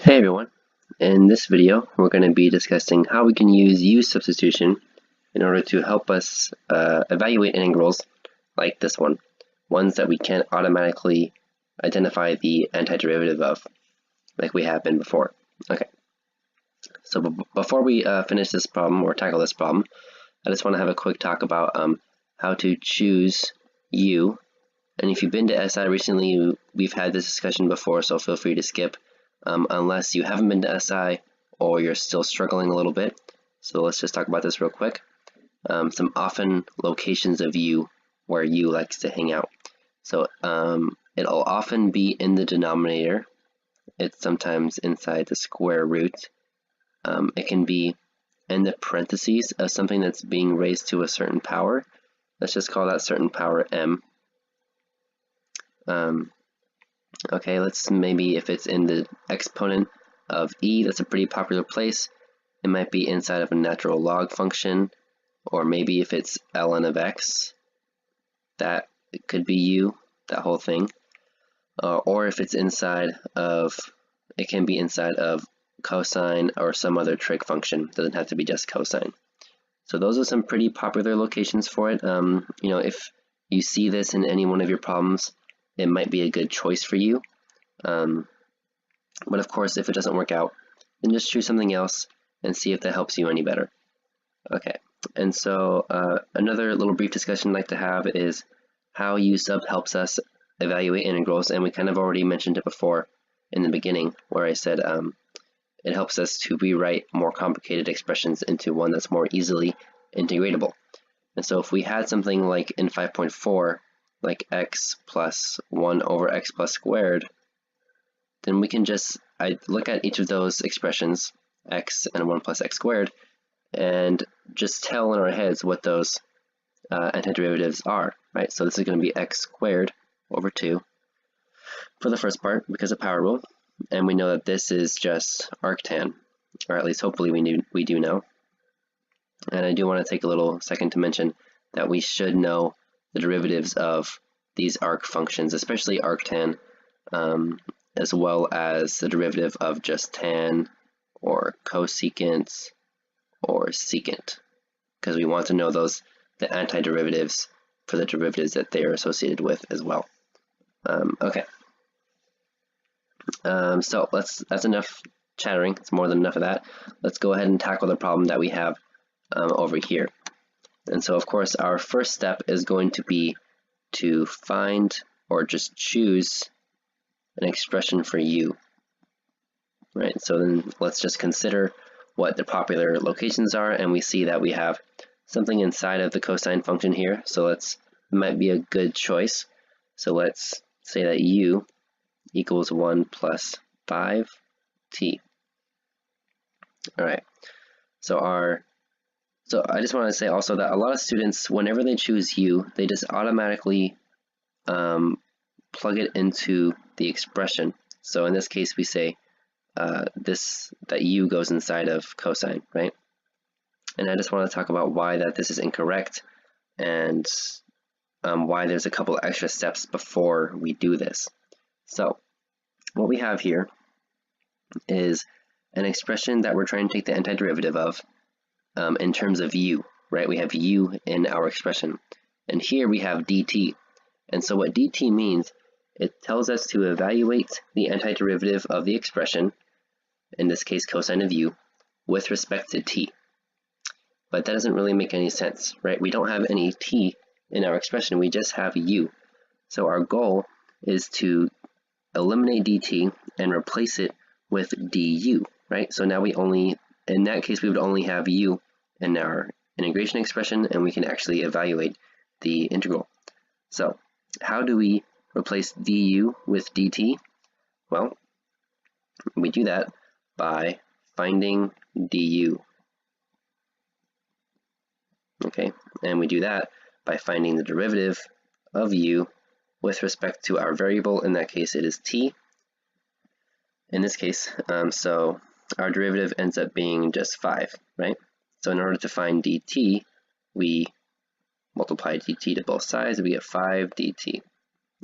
Hey everyone, in this video we're going to be discussing how we can use U-substitution in order to help us evaluate integrals like this one, ones that we can't automatically identify the antiderivative of, like we have been before. Okay, so before we finish this problem or tackle this problem, I just want to have a quick talk about how to choose U. And if you've been to SI recently, we've had this discussion before, so feel free to skip. Unless you haven't been to SI or you're still struggling a little bit. So let's just talk about this real quick. Some often locations of U where U likes to hang out. So it'll often be in the denominator. It's sometimes inside the square root. It can be in the parentheses of something that's being raised to a certain power. Let's just call that certain power M. Okay, let's maybe if it's in the exponent of e, that's a pretty popular place. It might be inside of a natural log function, or maybe if it's ln of x, that could be u, that whole thing. Or if it's inside of, it can be inside of cosine or some other trig function. It doesn't have to be just cosine. So those are some pretty popular locations for it. If you see this in any one of your problems, it might be a good choice for you. But of course, if it doesn't work out, then just choose something else and see if that helps you any better. Okay, and so another little brief discussion I'd like to have is how U-sub helps us evaluate integrals, and we kind of already mentioned it before in the beginning where I said it helps us to rewrite more complicated expressions into one that's more easily integratable. And so if we had something like in 5.4, like x plus 1 over x plus squared, then we can just look at each of those expressions, x and 1 plus x squared, and just tell in our heads what those antiderivatives are, right? So this is going to be x squared over 2 for the first part because of power rule, and we know that this is just arctan, or at least hopefully we do know. And I do want to take a little second to mention that we should know the derivatives of these arc functions, especially arctan, as well as the derivative of just tan or cosecant or secant, because we want to know the antiderivatives for the derivatives that they are associated with as well. Okay, so that's enough chattering. It's more than enough of that. Let's go ahead and tackle the problem that we have over here. And so, of course, our first step is going to be to find or just choose an expression for U. Right, so then let's just consider what the popular locations are, and we see that we have something inside of the cosine function here, so it might be a good choice. So let's say that U equals 1 plus 5t. All right, so I just want to say also that a lot of students, whenever they choose U, they just automatically plug it into the expression. So in this case, we say that U goes inside of cosine, right? And I just want to talk about why this is incorrect, and why there's a couple extra steps before we do this. So what we have here is an expression that we're trying to take the antiderivative of in terms of U, right? We have U in our expression, and here we have dt. And so what dt means, it tells us to evaluate the antiderivative of the expression, in this case cosine of U, with respect to t. But that doesn't really make any sense, right? We don't have any t in our expression, we just have U. So our goal is to eliminate dt and replace it with du, right? So now in that case, we would only have U in our integration expression, and we can actually evaluate the integral. So how do we replace du with dt? Well, we do that by finding du. Okay, and we do that by finding the derivative of u with respect to our variable. In that case, it is t. In this case, so our derivative ends up being just 5, right? So in order to find dt, we multiply dt to both sides, we get 5 dt.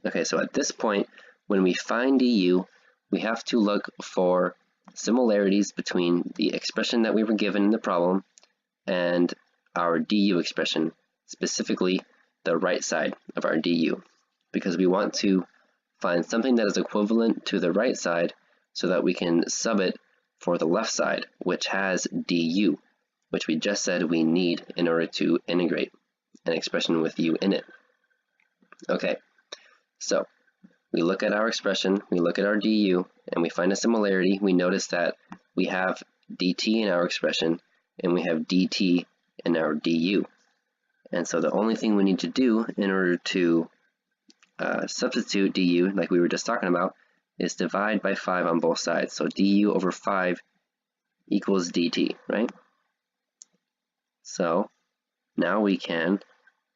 Okay, so at this point, when we find du, we have to look for similarities between the expression that we were given in the problem and our du expression, specifically the right side of our du, because we want to find something that is equivalent to the right side so that we can sub it for the left side, which has du, which we just said we need in order to integrate an expression with u in it. Okay, so we look at our expression, we look at our du, and we find a similarity. We notice that we have dt in our expression, and we have dt in our du. And so the only thing we need to do in order to substitute du, like we were just talking about, is divide by 5 on both sides. So du over 5 equals dt, right? So now we can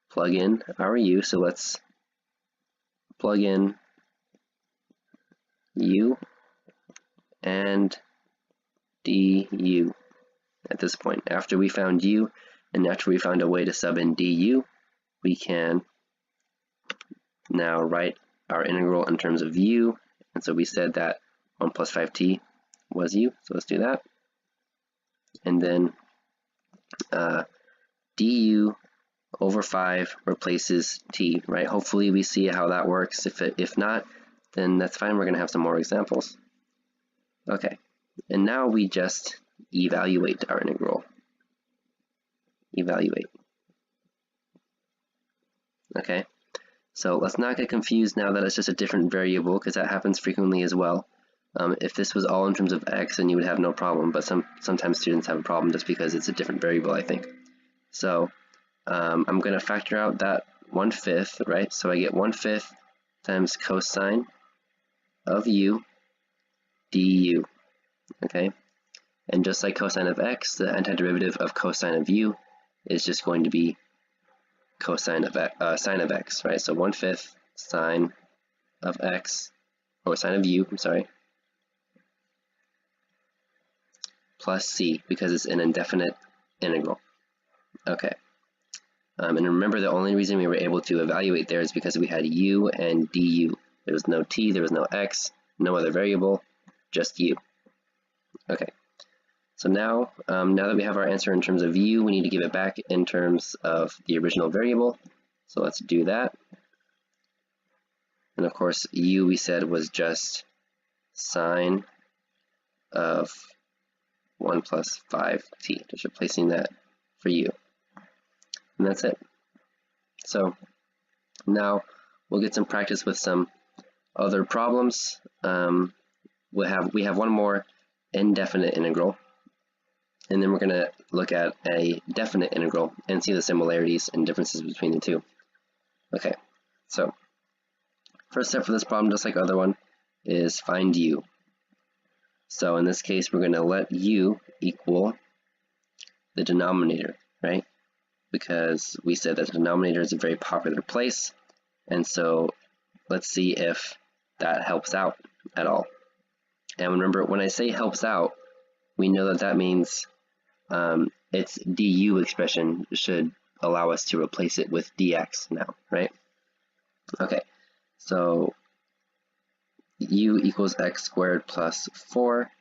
plug in our u. So let's plug in u and du at this point. After we found u and after we found a way to sub in du, we can now write our integral in terms of u. And so we said that 1 plus 5t was u, so let's do that. And then du over 5 replaces t, right? Hopefully we see how that works. If not, then that's fine. We're going to have some more examples. Okay, and now we just evaluate our integral. Evaluate. Okay, so let's not get confused now that it's just a different variable, because that happens frequently as well. If this was all in terms of x, then you would have no problem, but sometimes students have a problem just because it's a different variable, I think. So I'm going to factor out that 1/5, right? So I get 1/5 times cosine of u du, okay? And just like cosine of x, the antiderivative of cosine of u is just going to be cosine of sine of x, right? So 1/5 sine of x, or sine of u, I'm sorry, plus c, because it's an indefinite integral. Okay. And remember, the only reason we were able to evaluate there is because we had u and du. There was no t, there was no x, no other variable, just u. Okay. So now, now that we have our answer in terms of u, we need to give it back in terms of the original variable. So let's do that. And of course, u we said was just sine of 1 plus 5t, just replacing that for u. And that's it. So now we'll get some practice with some other problems. We have one more indefinite integral, and then we're going to look at a definite integral and see the similarities and differences between the two. Okay, so first step for this problem, just like other one, is find u. So in this case, we're going to let u equal the denominator, right? Because we said that the denominator is a very popular place, and so let's see if that helps out at all. And remember, when I say helps out, we know that that means its du expression should allow us to replace it with dx now, right? Okay, so u equals x squared plus 4,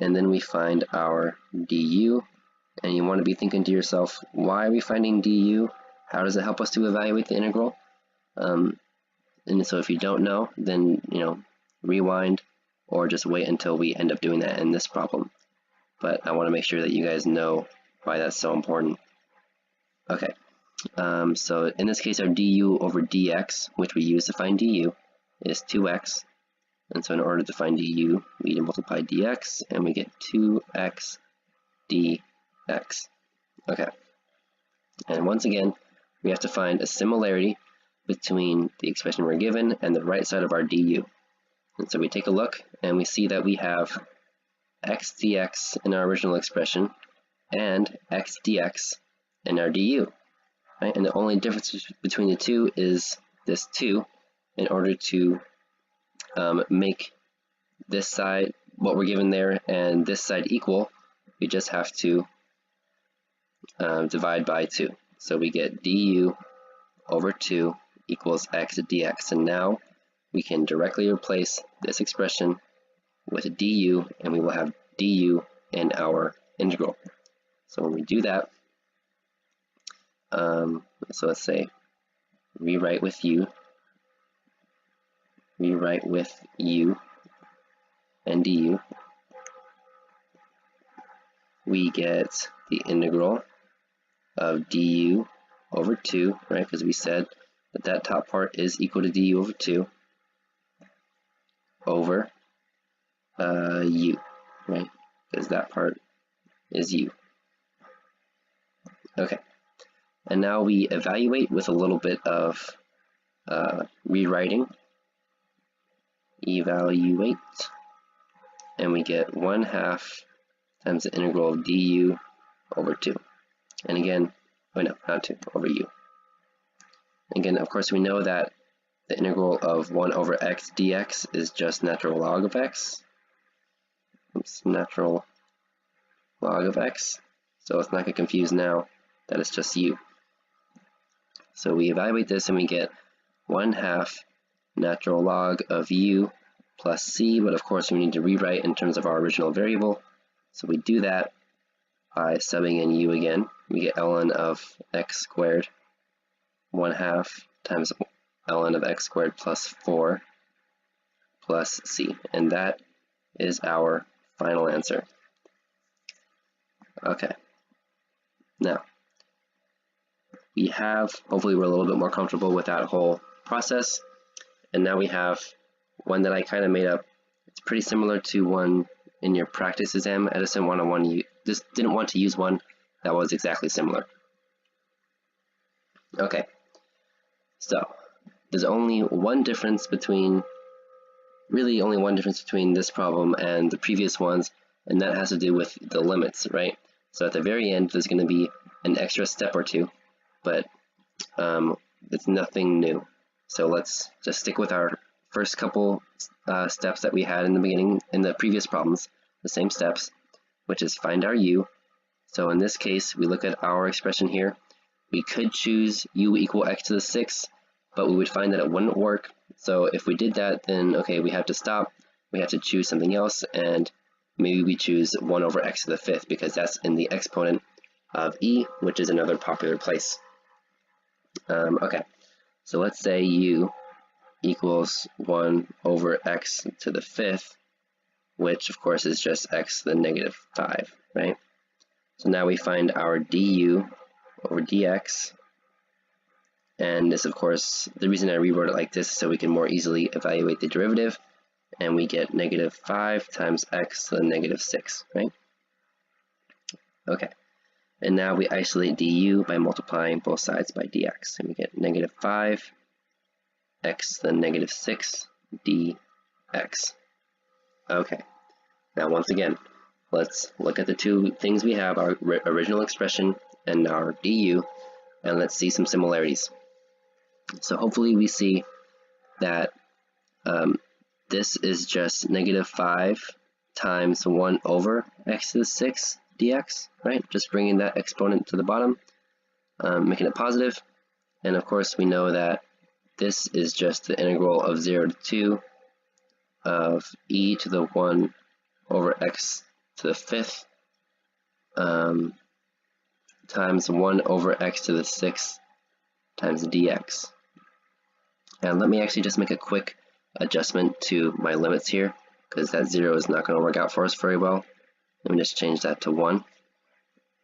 and then we find our du. And you want to be thinking to yourself, why are we finding du? How does it help us to evaluate the integral? And so if you don't know, then rewind or just wait until we end up doing that in this problem. But I want to make sure that you guys know why that's so important. Okay, so in this case, our du over dx, which we use to find du, is 2x. And so in order to find du, we multiply dx, and we get 2x dx. Okay, and once again, we have to find a similarity between the expression we're given and the right side of our du. And so we take a look, and we see that we have x dx in our original expression and x dx in our du, right? And the only difference between the two is this 2. In order to make this side, what we're given there, and this side equal, we just have to divide by 2. So we get du over 2 equals x dx. And now we can directly replace this expression with du, and we will have du in our integral. So when we do that, so let's say rewrite with u and du, we get the integral of du over 2, right, because we said that that top part is equal to du over 2 over u, right, because that part is u. Okay, and now we evaluate with a little bit of rewriting. Evaluate, and we get 1/2 times the integral of du over 2. And again, oh no, not 2, over u. Again, of course, we know that the integral of 1 over x dx is just natural log of x. Oops, natural log of x. So let's not get confused now that it's just u. So we evaluate this and we get 1/2 natural log of u plus c, but of course we need to rewrite in terms of our original variable. So we do that by subbing in u again. We get ln of x squared 1/2 times ln of x squared plus 4 plus c, and that is our final answer. Okay, now we have, hopefully we're a little bit more comfortable with that whole process, and now we have one that I kind of made up. It's pretty similar to one in your practice exam. Edison 101, you just didn't want to use one that was exactly similar. Okay, so there's only one difference between, really only one difference between this problem and the previous ones, and that has to do with the limits, right? So at the very end, there's going to be an extra step or two, but it's nothing new. So let's just stick with our first couple steps that we had in the beginning, in the previous problems, the same steps, which is find our u. So in this case, we look at our expression here. We could choose u equal x to the 6th, but we would find that it wouldn't work. So if we did that, then okay, we have to stop. We have to choose something else, and maybe we choose 1 over x to the 5th, because that's in the exponent of e, which is another popular place. Okay, so let's say u equals 1 over x to the 5th, which of course is just x to the negative 5, right? So now we find our du over dx, and this, of course, the reason I rewrote it like this is so we can more easily evaluate the derivative, and we get negative 5 times x to the negative 6, right? Okay, and now we isolate du by multiplying both sides by dx, and we get negative 5 x to the negative 6 dx. Okay, now once again, let's look at the two things we have, our original expression and our du, and let's see some similarities. So hopefully we see that this is just negative 5 times 1 over x to the 6 dx, right? Just bringing that exponent to the bottom, making it positive. And of course we know that this is just the integral of 0 to 2 of e to the 1 over x to the 5th times 1 over x to the 6th times dx. And let me actually just make a quick adjustment to my limits here, because that 0 is not going to work out for us very well. Let me just change that to 1.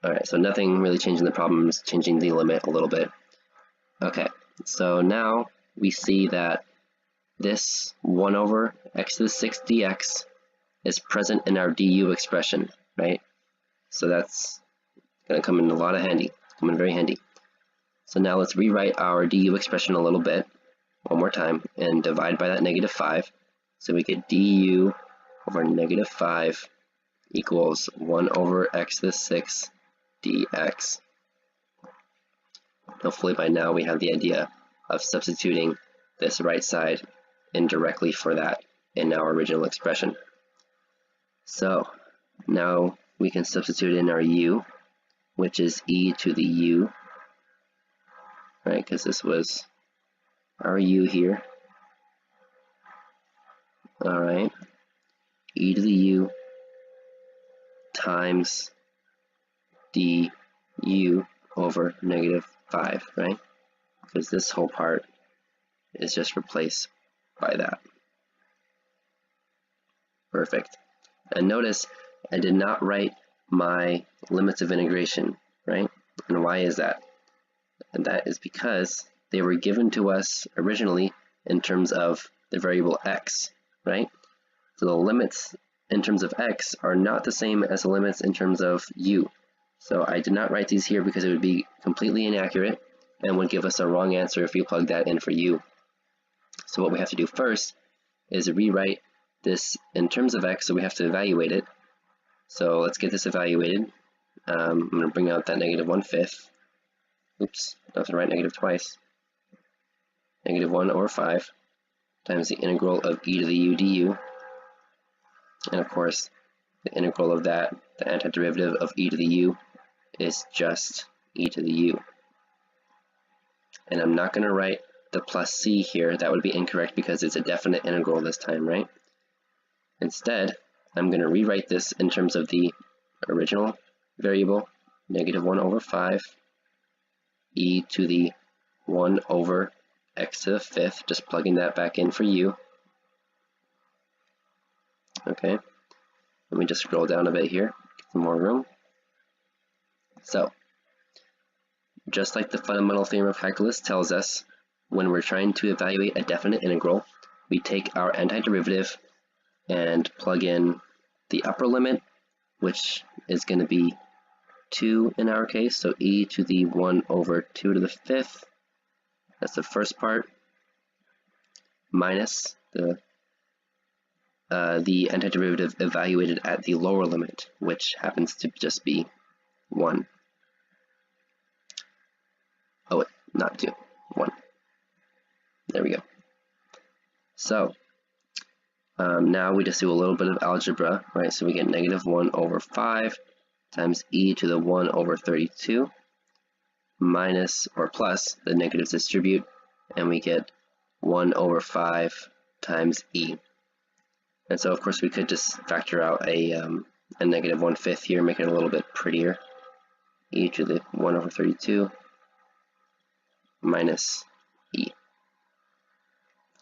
Alright, so nothing really changing the problem, just changing the limit a little bit. Okay, so now we see that this 1 over x to the 6th dx is present in our du expression, right? So that's going to come in a lot of handy, come in very handy. So now let's rewrite our du expression a little bit, one more time, and divide by that negative 5. So we get du over negative 5 equals 1 over x to the 6th dx. Hopefully by now we have the idea of substituting this right side in directly for that in our original expression. So now we can substitute in our u, which is e to the u, right, because this was our u here. Alright, e to the u times du over -5, right? Because this whole part is just replaced by that. Perfect. And notice I did not write my limits of integration, right? And why is that? And that is because they were given to us originally in terms of the variable x, right? So the limits in terms of x are not the same as the limits in terms of u. So I did not write these here because it would be completely inaccurate and would give us a wrong answer if we plug that in for u. So what we have to do first is rewrite this in terms of x, so we have to evaluate it. So let's get this evaluated. I'm going to bring out that -1/5. Oops, I have to write negative twice. -1 over 5 times the integral of e to the u du. And of course, the integral of that, the antiderivative of e to the u, is just e to the u. And I'm not going to write the plus c here. That would be incorrect because it's a definite integral this time, right? Instead, I'm going to rewrite this in terms of the original variable, -1 over 5, e to the 1 over x to the 5th, just plugging that back in for u. Okay, let me just scroll down a bit here, get some more room. So, just like the fundamental theorem of calculus tells us, when we're trying to evaluate a definite integral, we take our antiderivative and plug in the upper limit, which is going to be 2 in our case, so e to the 1 over 2 to the 5th, that's the first part, minus the antiderivative evaluated at the lower limit, which happens to just be 1. Oh wait, not 2, 1. There we go. So, now we just do a little bit of algebra, right? So we get -1 over 5 times e to the 1 over 32 minus or plus the negatives distribute, and we get 1 over 5 times e. And so of course we could just factor out a -1/5 here, make it a little bit prettier. E to the 1 over 32 minus e.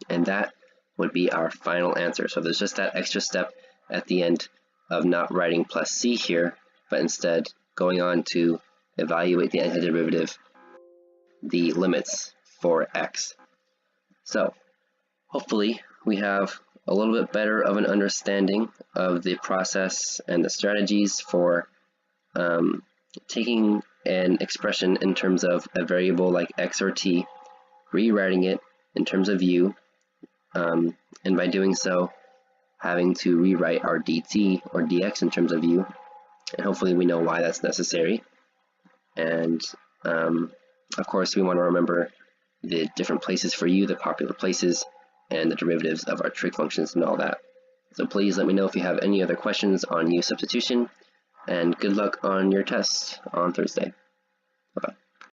And that would be our final answer. So there's just that extra step at the end of not writing plus c here, but instead going on to evaluate the antiderivative, the limits for x. So hopefully we have a little bit better of an understanding of the process and the strategies for taking an expression in terms of a variable like x or t, rewriting it in terms of u, and by doing so having to rewrite our dt or dx in terms of u, and hopefully we know why that's necessary. And of course we want to remember the different places for u, the popular places, and the derivatives of our trig functions and all that. So please let me know if you have any other questions on U-substitution, and good luck on your tests on Thursday. Bye-bye.